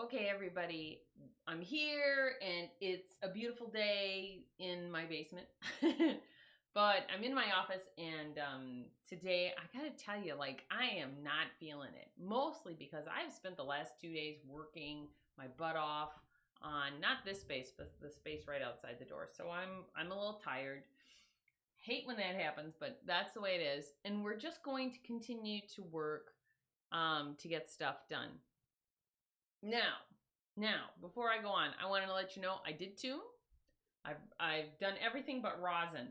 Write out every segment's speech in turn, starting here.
Okay, everybody, I'm here and it's a beautiful day in my basement. But I'm in my office and today I gotta tell you, like, I am not feeling it. Mostly because I've spent the last 2 days working my butt off on not this space, but the space right outside the door. So I'm a little tired. Hate when that happens, but that's the way it is. And we're just going to continue to work to get stuff done. Now, before I go on, I wanted to let you know I did tune. I've done everything but rosin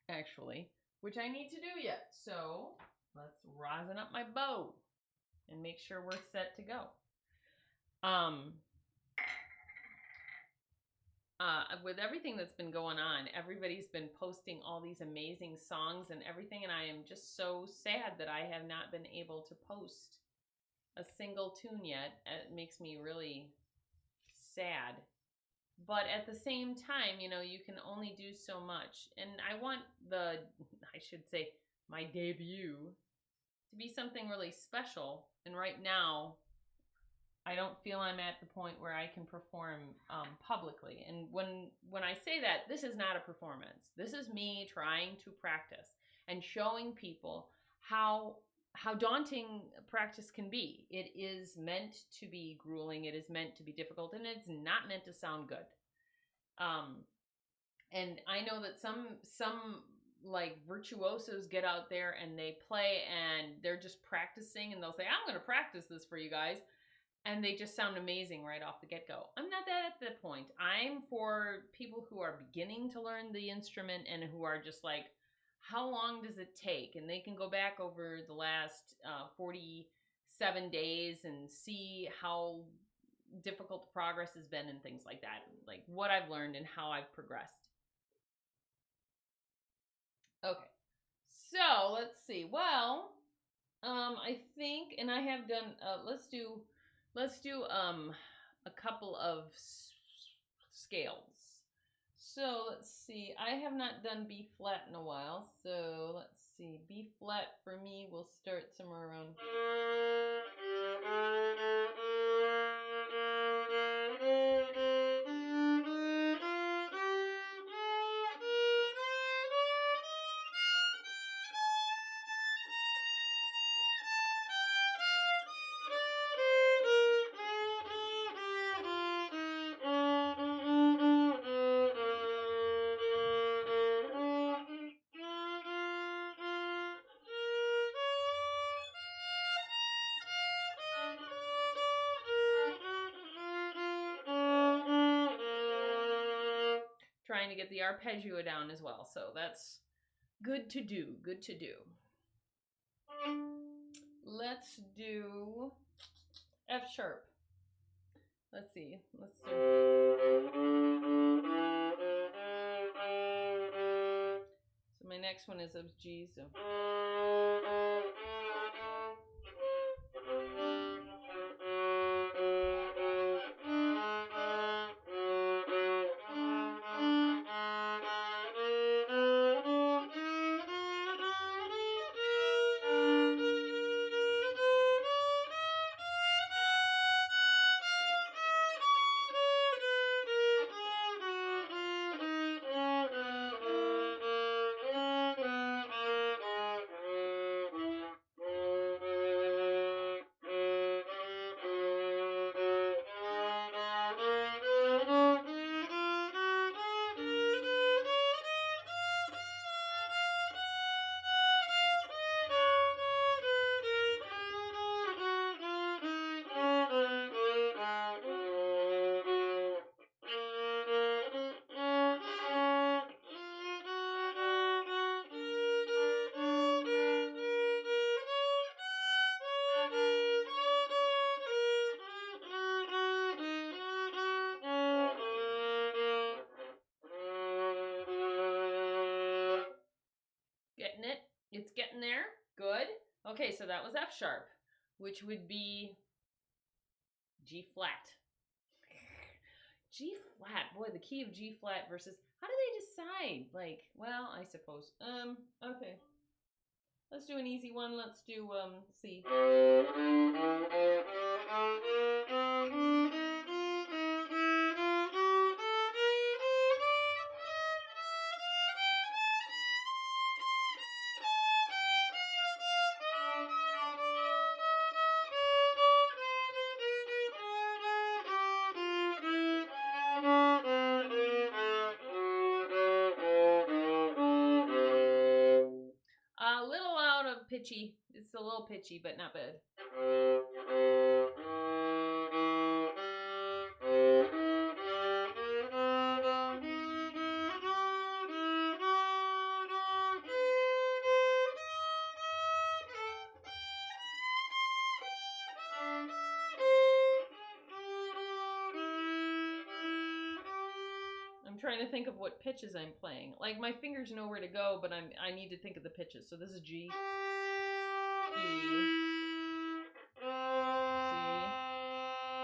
actually, which I need to do yet. So let's rosin up my bow and make sure we're set to go. With everything that's been going on, everybody's been posting all these amazing songs and everything, and I am just so sad that I have not been able to post a single tune yet. It makes me really sad. But at the same time, you know, you can only do so much. And I want I should say, my debut to be something really special. And right now, I don't feel I'm at the point where I can perform publicly. And when I say that, this is not a performance. This is me trying to practice and showing people how daunting practice can be. It is meant to be grueling. It is meant to be difficult, and it's not meant to sound good. And I know that some like virtuosos get out there and they play and they're just practicing and they'll say, I'm going to practice this for you guys. And they just sound amazing right off the get-go. I'm not that at that point. I'm for people who are beginning to learn the instrument and who are just like, how long does it take? And they can go back over the last 47 days and see how difficult the progress has been and things like that. Like what I've learned and how I've progressed. Okay. So let's see. Well, I think, and I have done, let's do a couple of scales. So let's see, I have not done B flat in a while, so let's see, B flat for me will start somewhere around trying to get the arpeggio down as well. So that's good to do. Good to do. Let's do F sharp. Let's see. Let's do. So my next one is of G. So. Getting it? It's getting there. Good. Okay, so that was F sharp, which would be G flat. G flat. Boy, the key of G flat versus how do they decide? Like, well, I suppose. Okay. Let's do an easy one. Let's do C. pitchy. It's a little pitchy, but not bad. I'm trying to think of what pitches I'm playing. Like, my fingers know where to go, but I need to think of the pitches. So this is G, E, C,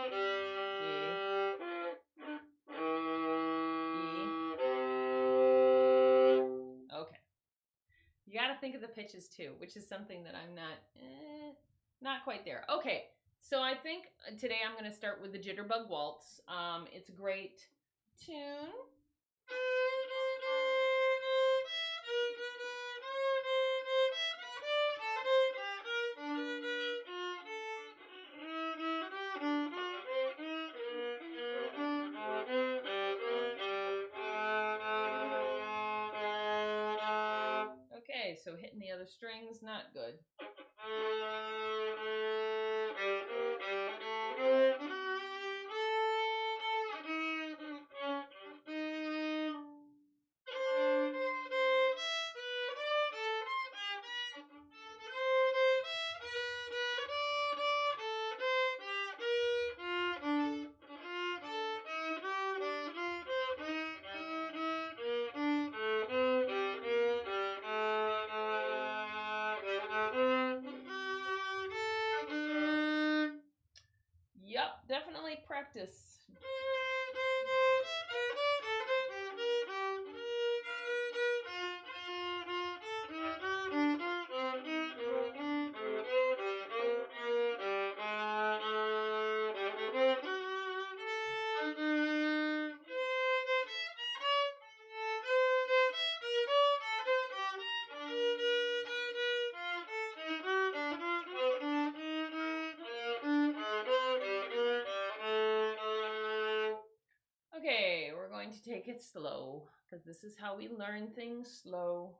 G, E. Okay. You got to think of the pitches too, which is something that I'm not quite there. Okay. So I think today I'm going to start with the Jitterbug Waltz. It's a great tune. Okay, so hitting the other strings, not good. Yep, definitely practice. Okay, we're going to take it slow, because this is how we learn things slow.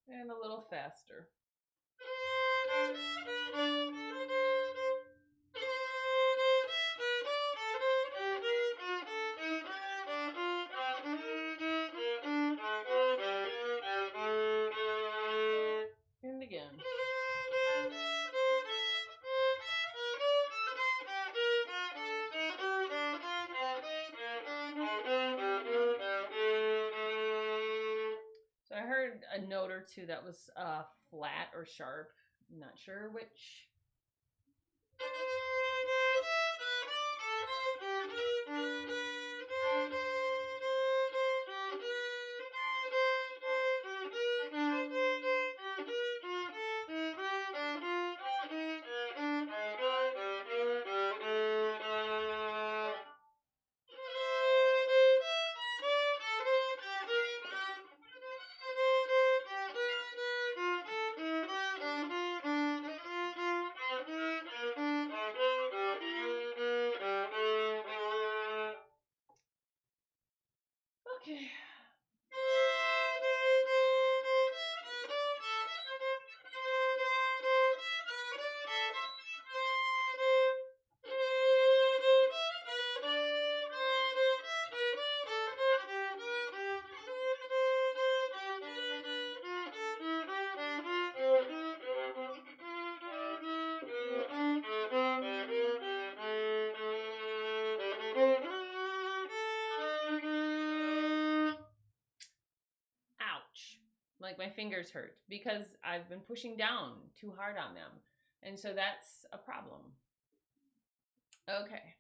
And a little faster. And again. So I heard a note or two that was flat or sharp. I'm not sure which. Okay. Ouch. Like my fingers hurt because I've been pushing down too hard on them. And so that's a problem. Okay.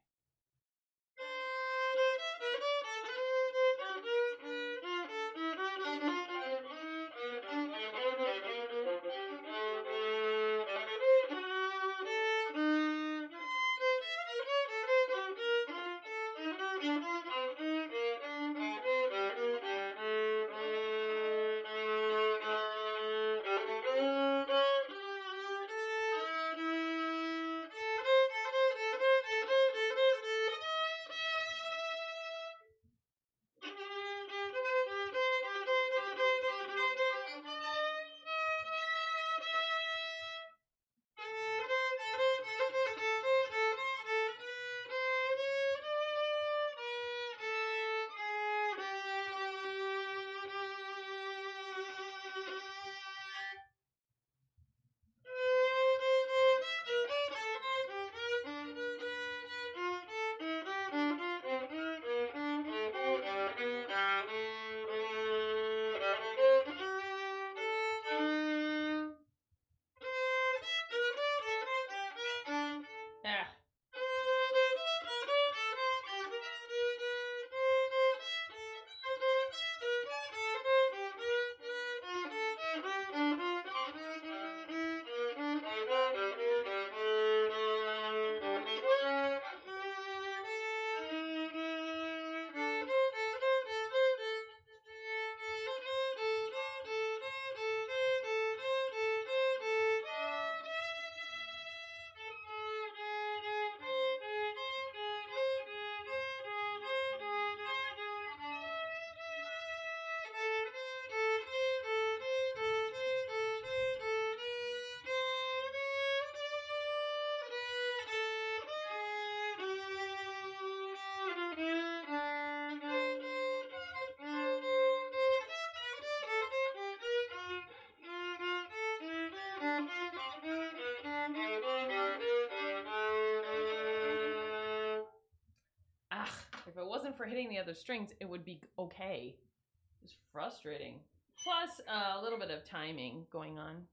If it wasn't for hitting the other strings, it would be okay. It's frustrating. Plus a little bit of timing going on.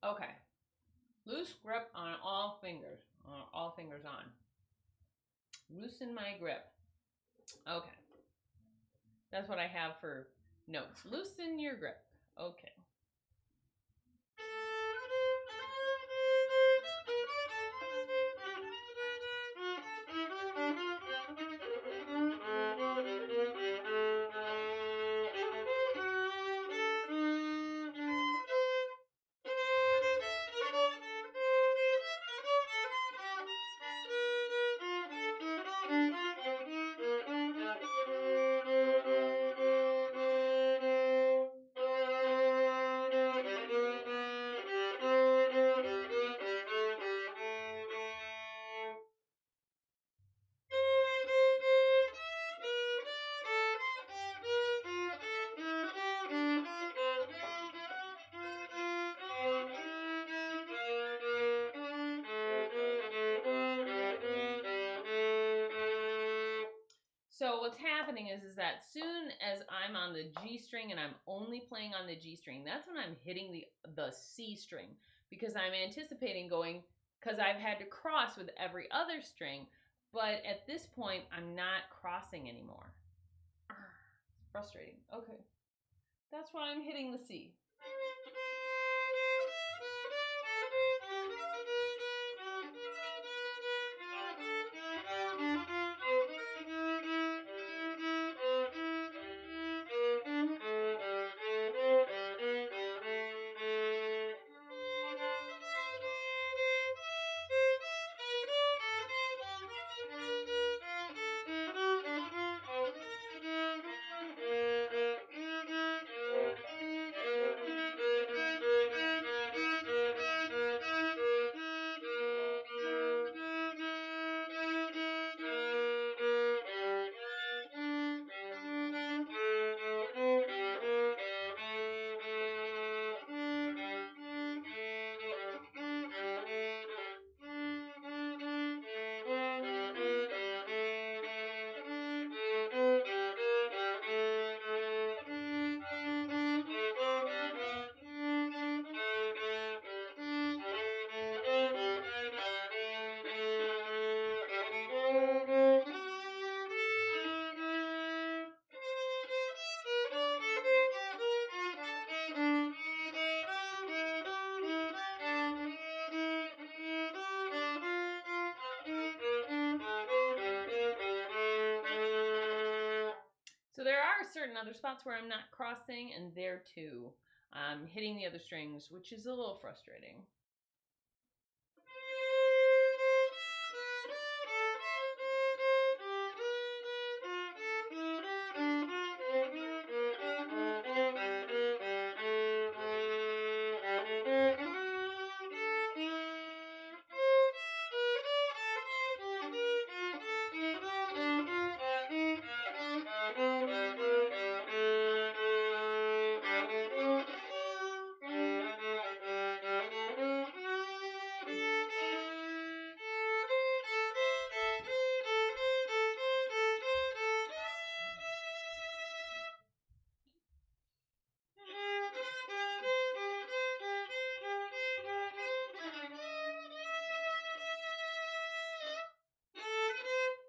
Okay. Loose grip on all fingers. All fingers on. Loosen my grip. Okay. That's what I have for notes. Loosen your grip. Okay. So what's happening is that soon as I'm on the G string and I'm only playing on the G string, that's when I'm hitting the C string, because I'm anticipating going, because I've had to cross with every other string, but at this point I'm not crossing anymore. It's frustrating. Okay. That's why I'm hitting the C. So there are certain other spots where I'm not crossing, and there too, I'm hitting the other strings, which is a little frustrating.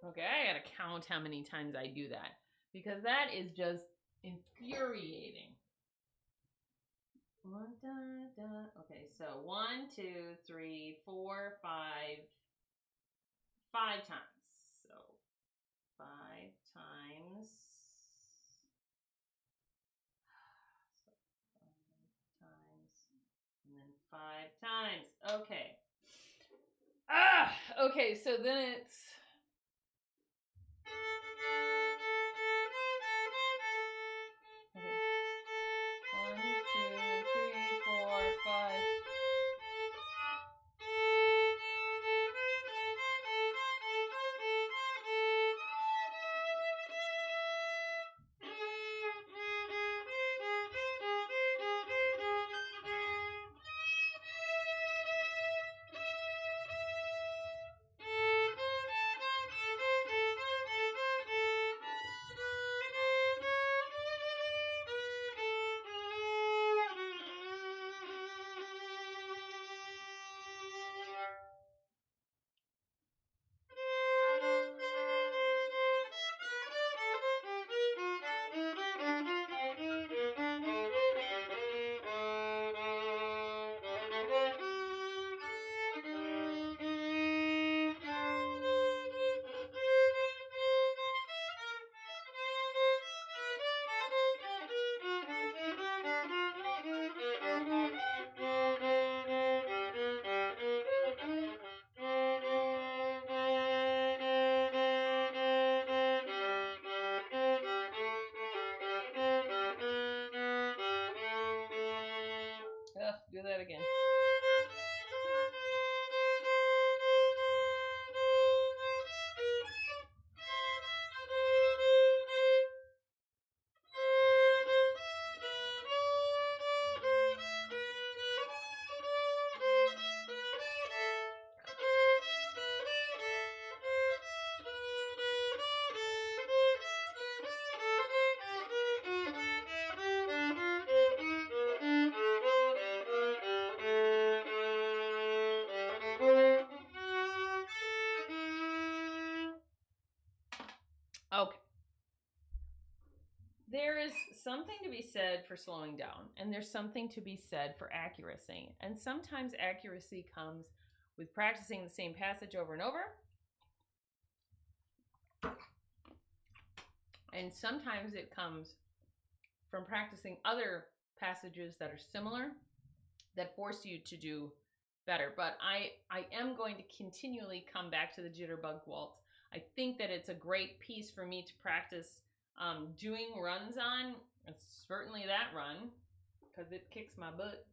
Okay, I gotta count how many times I do that, because that is just infuriating. Okay, so 1, 2, 3, 4, 5 times. So 5 times. So 5 times, and then 5 times. Okay. Okay, so then it's okay. 1, 2, 3, 4, 5. Do that again. Okay. There is something to be said for slowing down, and there's something to be said for accuracy. And sometimes accuracy comes with practicing the same passage over and over. And sometimes it comes from practicing other passages that are similar that force you to do better. But I am going to continually come back to the Jitterbug Waltz. I think that it's a great piece for me to practice doing runs on. It's certainly that run because it kicks my butt.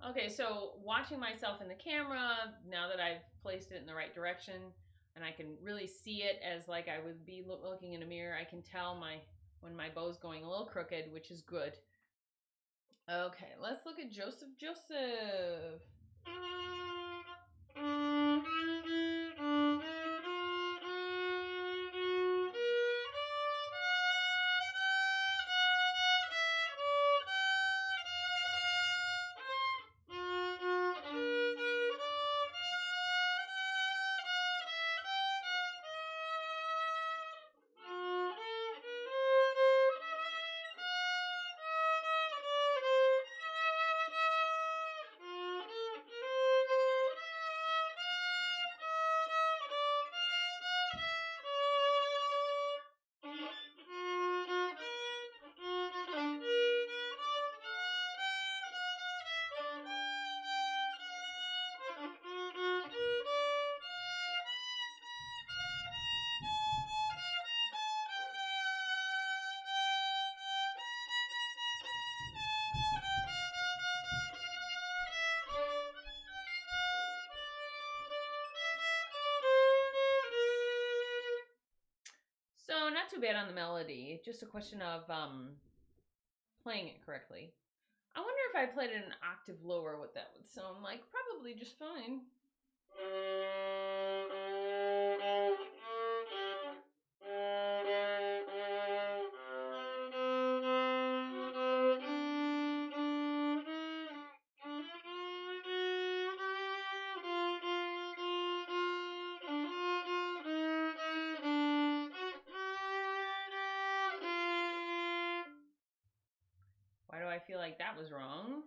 Okay, so watching myself in the camera, now that I've placed it in the right direction and I can really see it as like I would be looking in a mirror, I can tell when my bow's going a little crooked, which is good. Okay, let's look at Joseph. So not too bad on the melody, just a question of playing it correctly. I wonder if I played it an octave lower what that would sound like. Probably just fine. Why do I feel like that was wrong?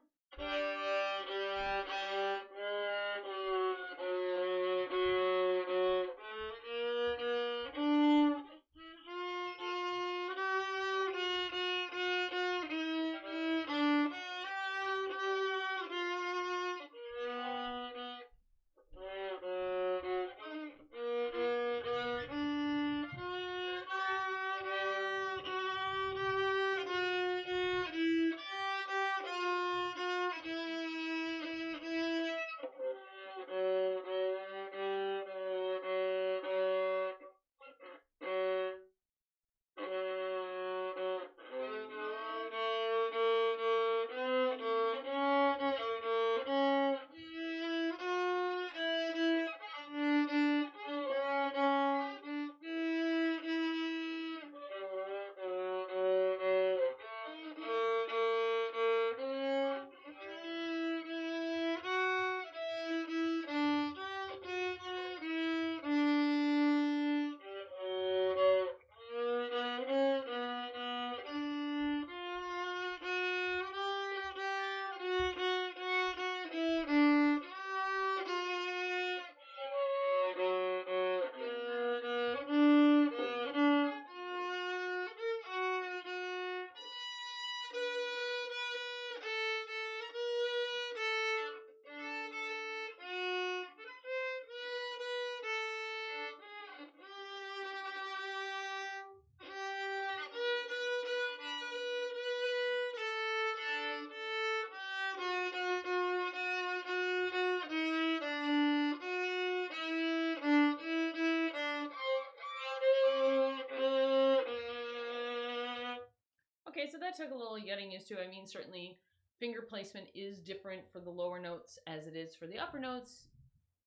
Okay, so that took a little getting used to. I mean, certainly finger placement is different for the lower notes as it is for the upper notes.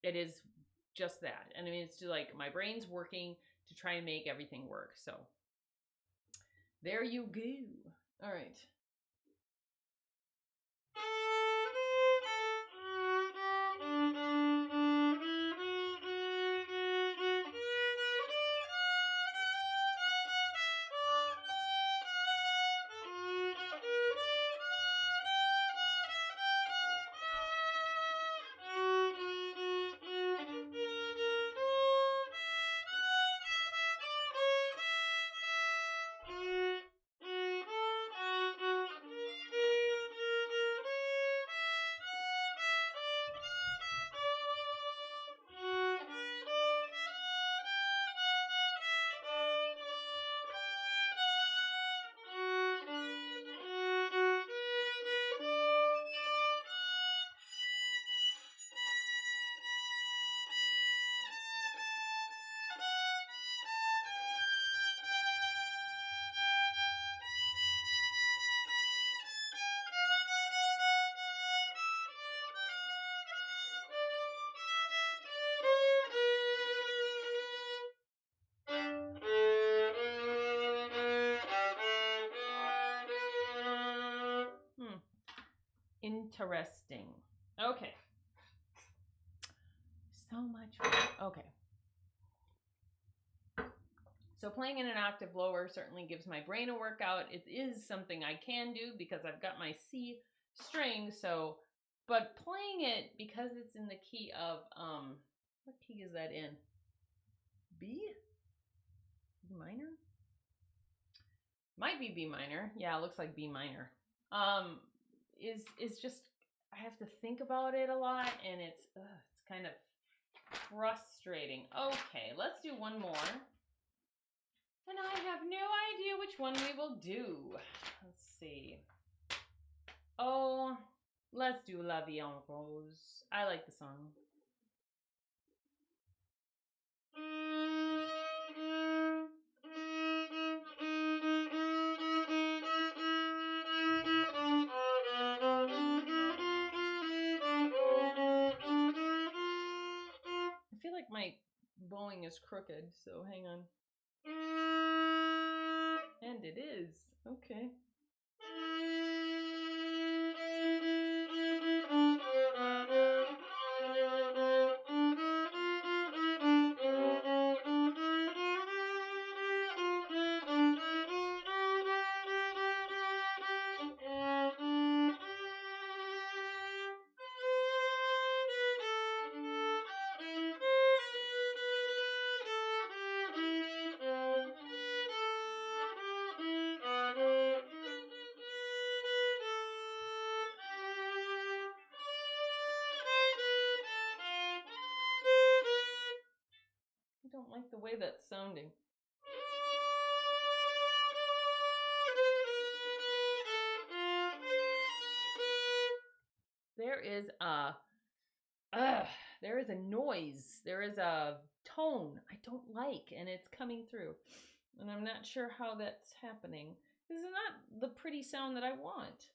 It is just that. And I mean, it's just like my brain's working to try and make everything work. So there you go. All right. Interesting. Okay. So much fun. Okay. So playing in an octave lower certainly gives my brain a workout. It is something I can do because I've got my C string. So, but playing it because it's in the key of, what key is that in? B? B minor? Might be B minor. Yeah, it looks like B minor. Is just, I have to think about it a lot, and it's kind of frustrating. Okay, let's do one more. And I have no idea which one we will do. Let's see. Oh, let's do La Vie En Rose. I like the song. I feel like my bowing is crooked, so hang on. And it is. Okay. I don't like the way that's sounding. There is a noise. There is a tone I don't like, and it's coming through. And I'm not sure how that's happening. This is not the pretty sound that I want.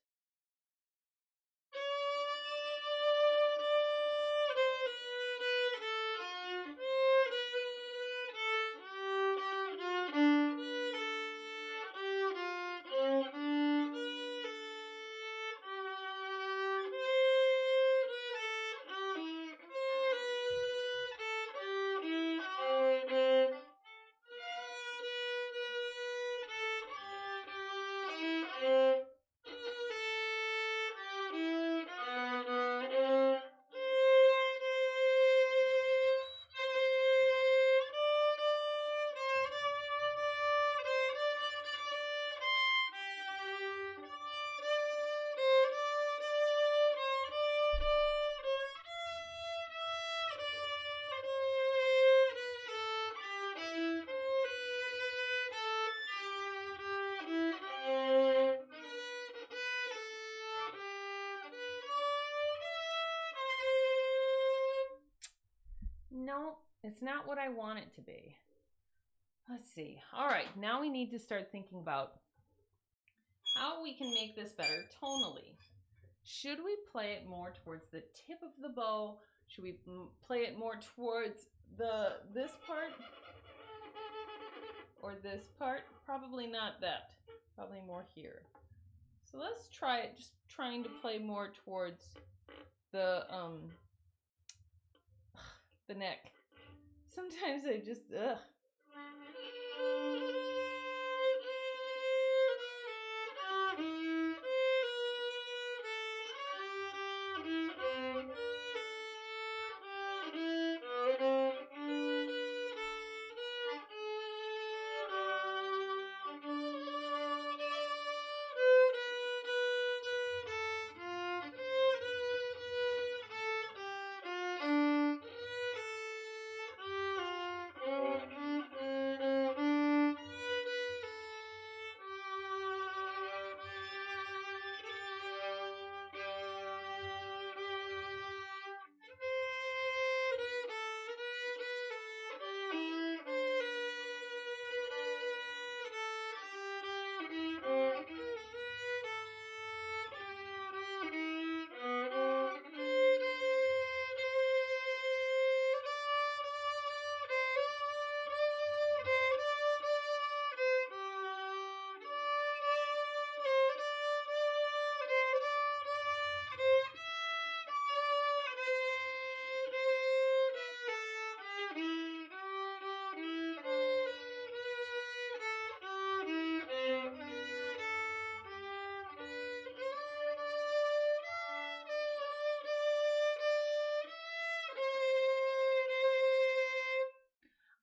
No, it's not what I want it to be. Let's see. All right, now we need to start thinking about how we can make this better tonally. Should we play it more towards the tip of the bow? Should we play it more towards this part or this part? Probably not that. Probably more here. So let's try it, just trying to play more towards the neck. Sometimes I just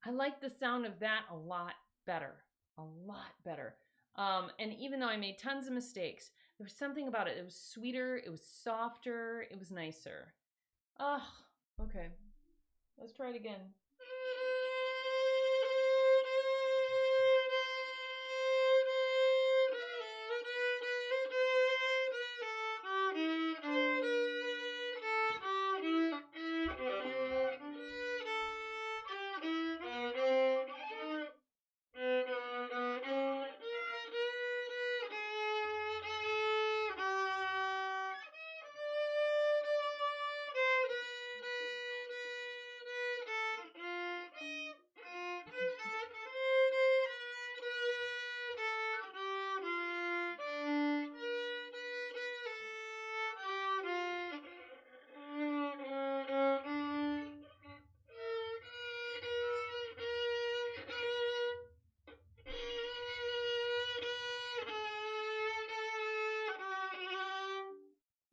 I like the sound of that a lot better. A lot better. And even though I made tons of mistakes, there was something about it. It was sweeter, it was softer, it was nicer. Oh, okay. Let's try it again.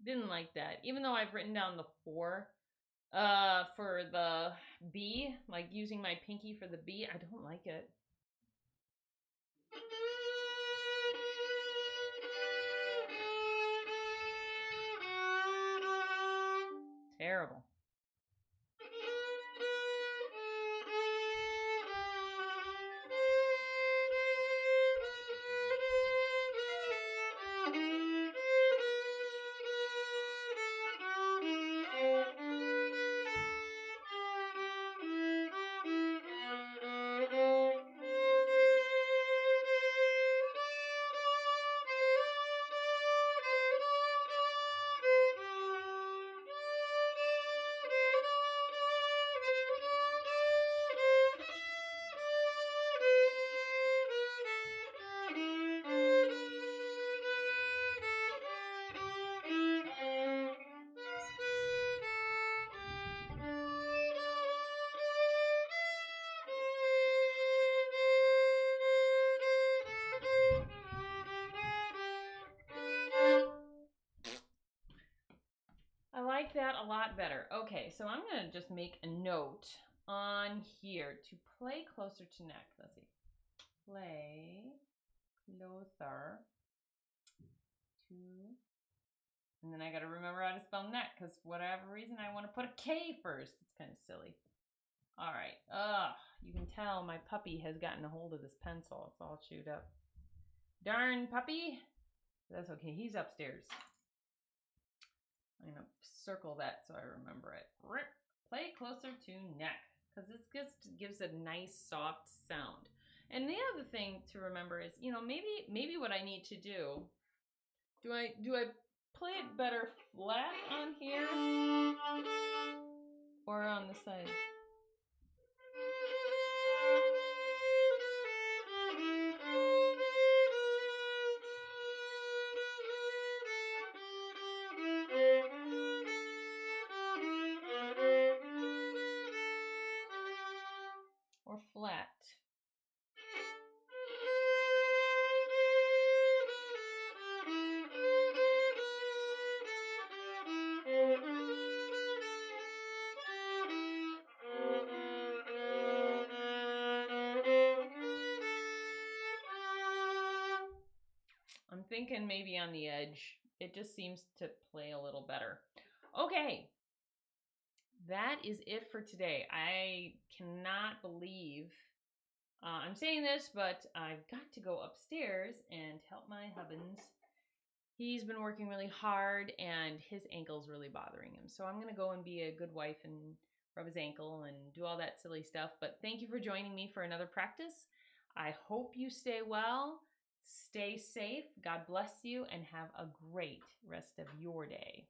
Didn't like that. Even though I've written down the 4 for the B, like using my pinky for the B, I don't like it. Terrible. I like that a lot better. Okay, so I'm going to just make a note on here to play closer to neck. Let's see. Play closer to, and then I got to remember how to spell neck because whatever reason I want to put a K first. It's kind of silly. All right. You can tell my puppy has gotten a hold of this pencil. It's all chewed up. Darn puppy. That's okay. He's upstairs. I'm going to circle that so I remember it. Play closer to neck because this just gives a nice soft sound. And the other thing to remember is, maybe what I need to do Do I play it better flat on here or on the side? Or flat? I'm thinking maybe on the edge. It just seems to play a little better. Okay. That is it for today. I cannot believe I'm saying this, but I've got to go upstairs and help my husband. He's been working really hard and his ankle's really bothering him. So I'm going to go and be a good wife and rub his ankle and do all that silly stuff. But thank you for joining me for another practice. I hope you stay well, stay safe, God bless you, and have a great rest of your day.